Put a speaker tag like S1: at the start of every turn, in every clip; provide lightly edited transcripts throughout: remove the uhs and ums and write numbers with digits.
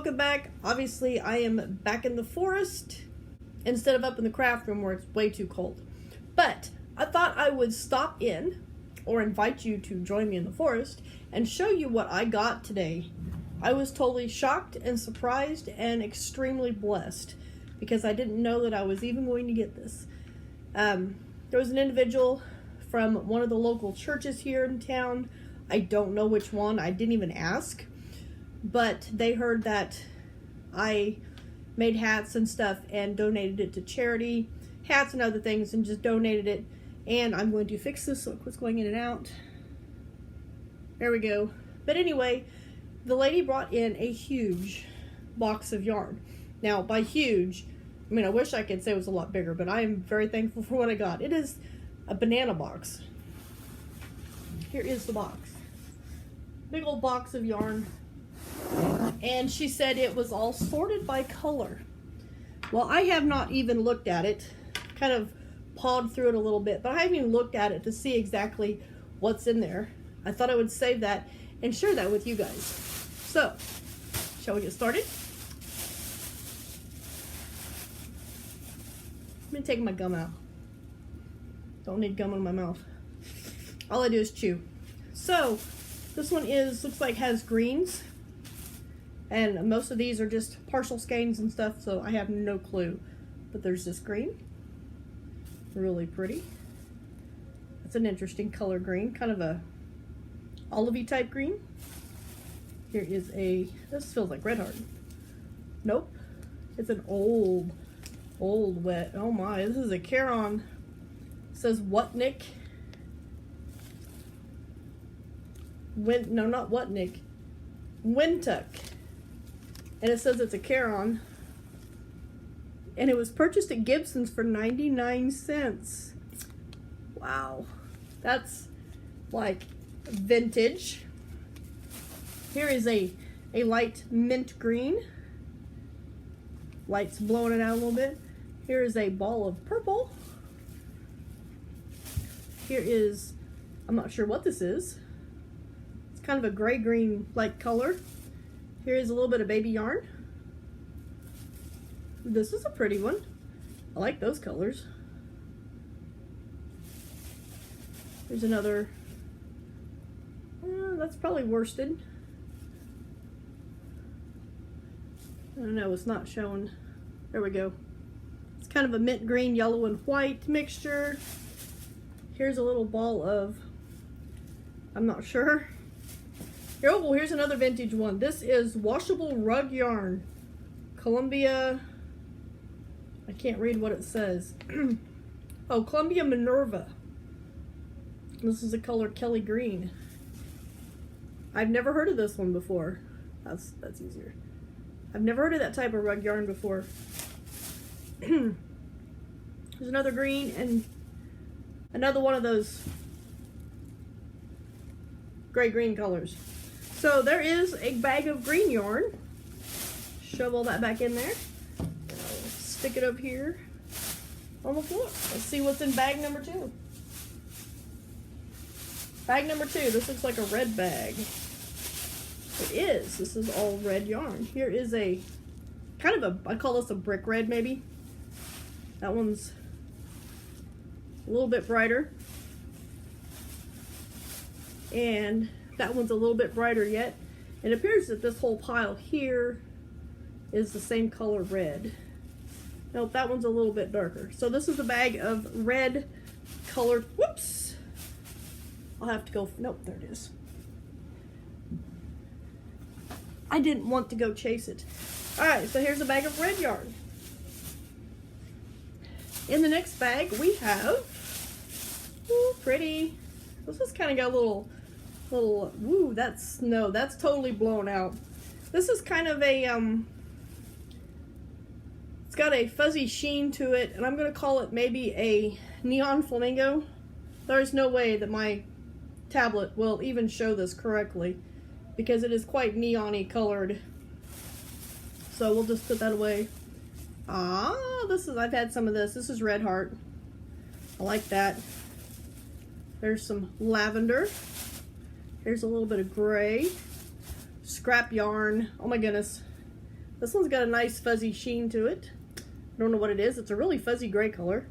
S1: welcome back. Obviously, I am back in the forest instead of up in the craft room where it's way too cold. But I thought I would stop in or invite you to join me in the forest and show you what I got today. I was totally shocked and surprised and extremely blessed because I didn't know that I was even going to get this. There was an individual from one of the local churches here in town. I don't know which one. I didn't even ask. But they heard that I made hats and stuff and donated it to charity. Hats and other things, and just donated it. And I'm going to fix this. Look what's going in and out. There we go. But anyway, the lady brought in a huge box of yarn. Now, by huge, I mean, I wish I could say it was a lot bigger, but I am very thankful for what I got. It is a banana box. Here is the box. Big old box of yarn. And she said it was all sorted by color. Well, I have not even looked at it. Kind of pawed through it a little bit, but I haven't even looked at it to see exactly what's in there. I thought I would save that and share that with you guys. So, shall we get started? I'm gonna take my gum out. Don't need gum in my mouth. All I do is chew. So, this one looks like has greens. And most of these are just partial skeins and stuff, so I have no clue. But there's this green. Really pretty. It's an interesting color green, kind of a olivey type green. Here is this feels like Red Heart. Nope. It's an old wet. Oh my, this is a Caron. It says Wutnick. No, not Wutnick. Wintuck. And it says it's a Caron. And it was purchased at Gibson's for 99 cents. Wow. That's like vintage. Here is a light mint green. Light's blowing it out a little bit. Here is a ball of purple. Here is, I'm not sure what this is. It's kind of a gray-green like color. Here is a little bit of baby yarn. This is a pretty one. I like those colors. There's another. That's probably worsted. I don't know, it's not showing. There we go. It's kind of a mint green, yellow, and white mixture. Here's a little ball of, I'm not sure. Oh, well, here's another vintage one. This is washable rug yarn. Columbia, I can't read what it says. Oh, Columbia Minerva. This is the color Kelly Green. I've never heard of this one before. That's easier. I've never heard of that type of rug yarn before. There's another green and another one of those gray-green colors. So there is a bag of green yarn. Shove all that back in there. Stick it up here on the floor. Let's see what's in bag number 2. Bag number 2. This looks like a red bag. It is. This is all red yarn. Here is a kind of I call this a brick red maybe. That one's a little bit brighter. And that one's a little bit brighter yet. It appears that this whole pile here is the same color red. Nope, that one's a little bit darker. So this is a bag of red colored, whoops. I'll have to go, nope, there it is. I didn't want to go chase it. All right, so here's a bag of red yarn. In the next bag, we have, ooh, pretty. This has kind of got a little, woo, that's totally blown out. This is kind of a, it's got a fuzzy sheen to it, and I'm going to call it maybe a neon flamingo. There's no way that my tablet will even show this correctly because it is quite neon-y colored. So we'll just put that away. I've had some of this. This is Red Heart. I like that. There's some lavender. Here's a little bit of gray. Scrap yarn. Oh my goodness. This one's got a nice fuzzy sheen to it. I don't know what it is. It's a really fuzzy gray color.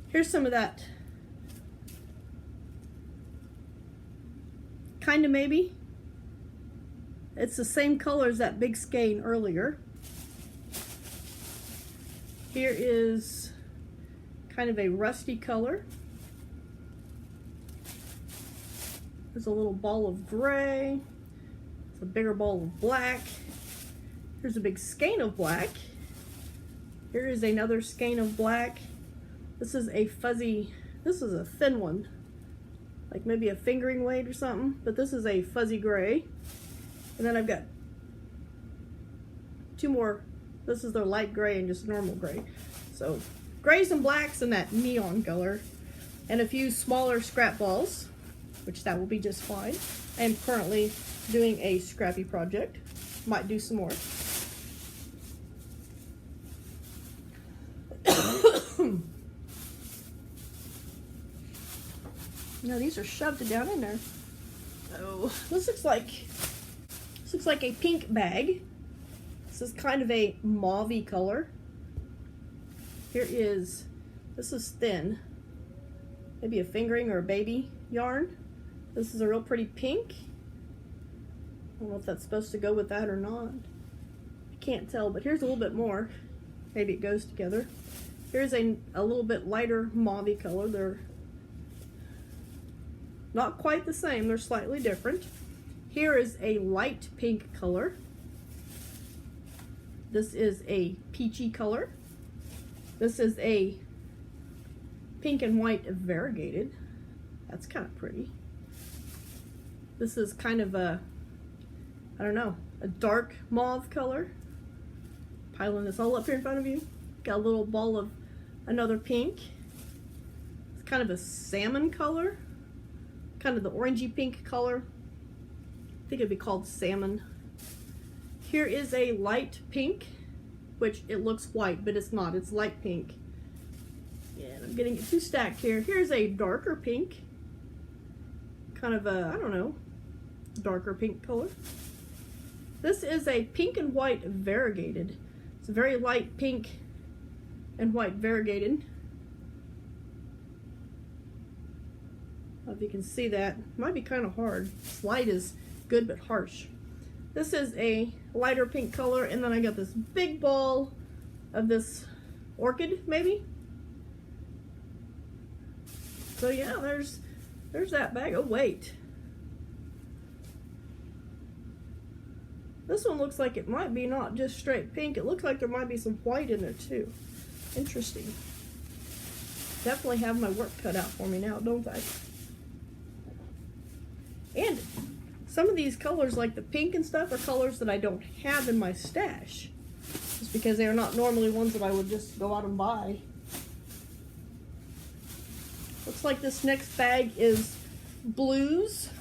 S1: Here's some of that. Kind of maybe. It's the same color as that big skein earlier. Here is kind of a rusty color. There's a little ball of gray. It's a bigger ball of black. Here's a big skein of black. Here is another skein of black. This is a fuzzy, this is a thin one. Like maybe a fingering weight or something, but this is a fuzzy gray. And then I've got two more. This is the light gray and just normal gray. So grays and blacks and that neon color. And a few smaller scrap balls, which that will be just fine. I am currently doing a scrappy project. Might do some more. No, these are shoved down in there. Oh, this looks like a pink bag. This is kind of a mauve-y color. This is thin. Maybe a fingering or a baby yarn. This is a real pretty pink. I don't know if that's supposed to go with that or not. I can't tell, but here's a little bit more. Maybe it goes together. Here's a little bit lighter mauve-y color. They're not quite the same, they're slightly different. Here is a light pink color. This is a peachy color. This is a pink and white variegated. That's kind of pretty. This is kind of a, I don't know, a dark mauve color. Piling this all up here in front of you. Got a little ball of another pink. It's kind of a salmon color. Kind of the orangey pink color. I think it'd be called salmon. Here is a light pink, which it looks white, but it's not. It's light pink. And I'm getting it too stacked here. Here's a darker pink. Kind of a, I don't know, darker pink color. This is a pink and white variegated. It's a very light pink and white variegated. If you can see that, it might be kind of hard. This light is good but harsh. This is a lighter pink color, and then I got this big ball of this orchid, maybe. So yeah, there's that bag. Oh wait, this one looks like it might be not just straight pink. It looks like there might be some white in there too. Interesting. Definitely have my work cut out for me now, don't I? And some of these colors, like the pink and stuff, are colors that I don't have in my stash. Just because they are not normally ones that I would just go out and buy. Looks like this next bag is blues.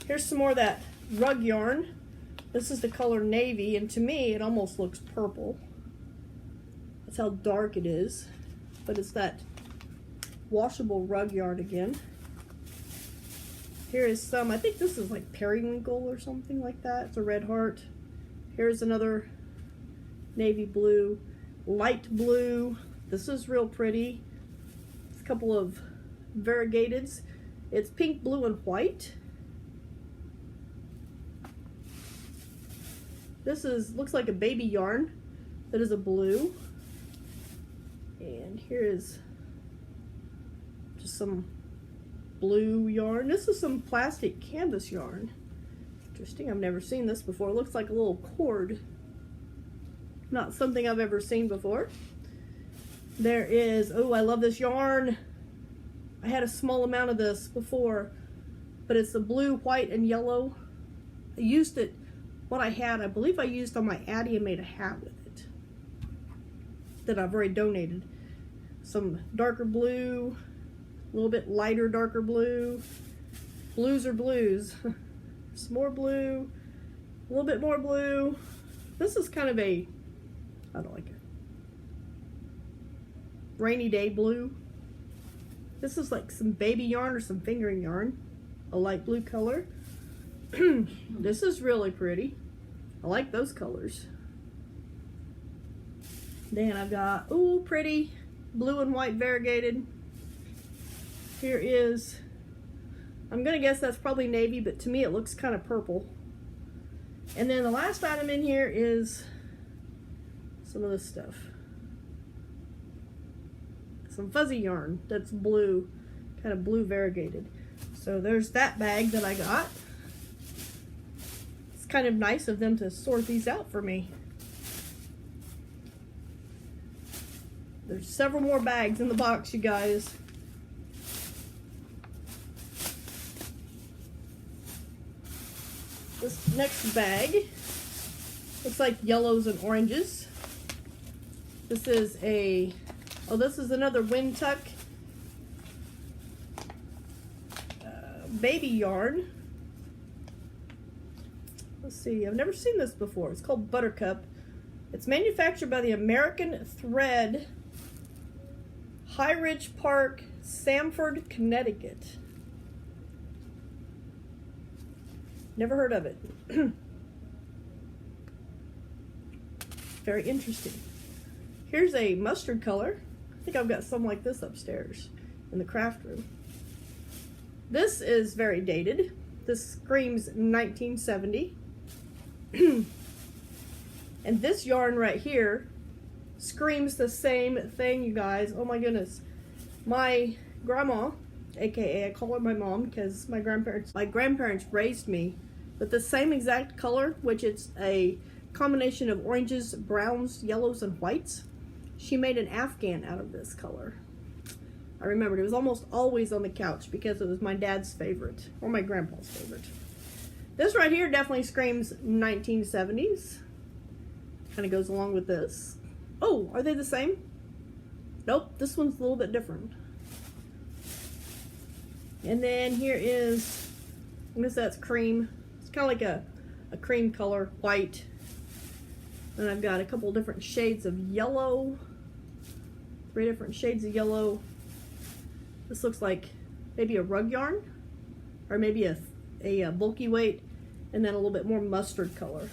S1: Here's some more of that rug yarn. This is the color navy, and to me it almost looks purple. That's how dark it is. But it's that washable rug yarn again. Here is some, I think this is like periwinkle or something like that. It's a red heart. Here's another navy blue, light blue. This is real pretty. It's a couple of variegateds. It's pink, blue, and white. This looks like a baby yarn that is a blue. And here is just some blue yarn. This is some plastic canvas yarn. Interesting, I've never seen this before. It looks like a little cord. Not something I've ever seen before. There is, oh, I love this yarn. I had a small amount of this before, but it's the blue, white, and yellow. I used it, what I had, I believe I used on my Addie and made a hat with it that I've already donated. Some darker blue, a little bit lighter, darker blue. Blues are blues. Some more blue, a little bit more blue. This is kind of a, I don't like it, rainy day blue. This is like some baby yarn or some fingering yarn, a light blue color. This is really pretty. I like those colors. Then I've got, ooh, pretty blue and white variegated. Here is, I'm gonna guess that's probably navy, but to me it looks kind of purple. And then the last item in here is some of this stuff. Some fuzzy yarn that's blue, kind of blue variegated. So there's that bag that I got. It's kind of nice of them to sort these out for me. There's several more bags in the box, you guys. This next bag looks like yellows and oranges. This is a, oh, this is another Wind Tuck baby yarn. Let's see, I've never seen this before. It's called Buttercup. It's manufactured by the American Thread, High Ridge Park, Sanford, Connecticut. Never heard of it. Very interesting. Here's a mustard color. I think I've got some like this upstairs in the craft room. This is very dated. This screams 1970. And this yarn right here screams the same thing, you guys. Oh my goodness. My grandma, aka I call her my mom because my grandparents raised me with the same exact color, which it's a combination of oranges, browns, yellows, and whites. She made an Afghan out of this color. I remembered it was almost always on the couch because it was my dad's favorite, or my grandpa's favorite. This right here definitely screams 1970s. Kind of goes along with this. Oh, are they the same? Nope, this one's a little bit different. And then here is, I guess that's cream. It's kind of like a cream color, white. And I've got a couple different shades of yellow. 3 different shades of yellow. This looks like maybe a rug yarn, or maybe a bulky weight, and then a little bit more mustard color.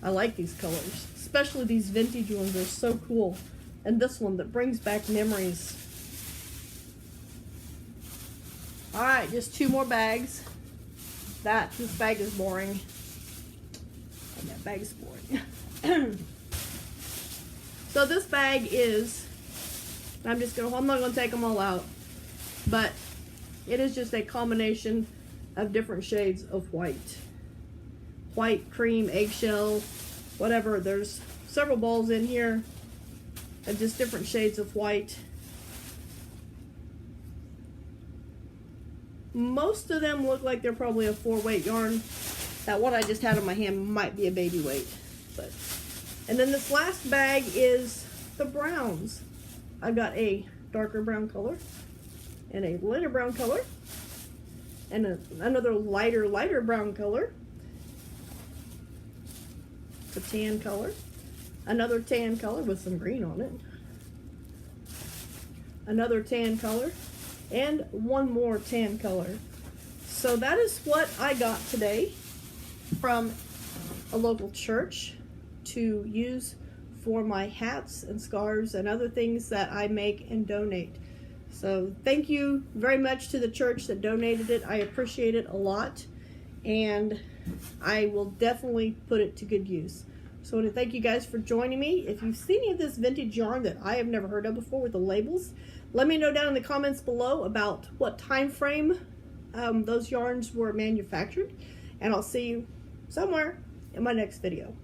S1: I like these colors, especially these vintage ones. They're so cool. And this one that brings back memories. All right, just 2 more bags. This bag is boring. And that bag is boring. So this bag is, I'm not gonna take them all out, but it is just a combination of different shades of white. White, cream, eggshell, whatever. There's several balls in here of just different shades of white. Most of them look like they're probably a 4-weight yarn. That one I just had in my hand might be a baby weight. And then this last bag is the browns. I've got a darker brown color and a lighter brown color and another lighter brown color. A tan color, another tan color with some green on it, another tan color, and one more tan color. So that is what I got today from a local church to use for my hats and scarves and other things that I make and donate. So thank you very much to the church that donated it. I appreciate it a lot, and I will definitely put it to good use. So I want to thank you guys for joining me. If you've seen any of this vintage yarn that I have never heard of before with the labels, let me know down in the comments below about what time frame those yarns were manufactured, and I'll see you somewhere in my next video.